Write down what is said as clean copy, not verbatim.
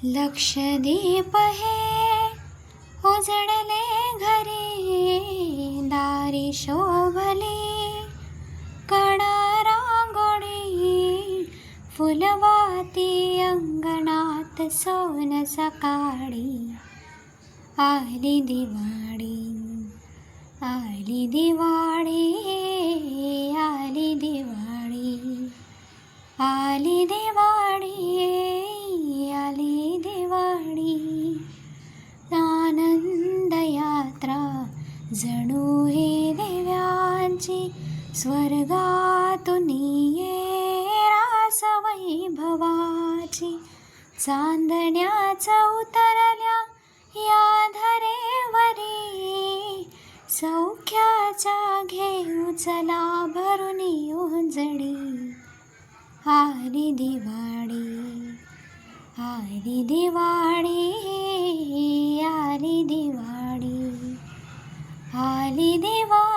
लक्षदीप हे उजळले घरी, दारी शोभली कडा रांगोळी, फुलवाती अंगणात सोन सकाळी. आली दिवाळी, आली दिवाळी, आली दिवाळी, आली दिवाळी, आली दिवाळी. आनंद यात्रा जणू हे देवांची, स्वर्गातून ये रास वैभवाची. चांदण्याचा उतरल्या या धरेवरी, सौख्याचा घेऊ चला भरून उजडी. आली दिवाळी, आली दिवाळी, आली दिवाळी, आली दिवाळी.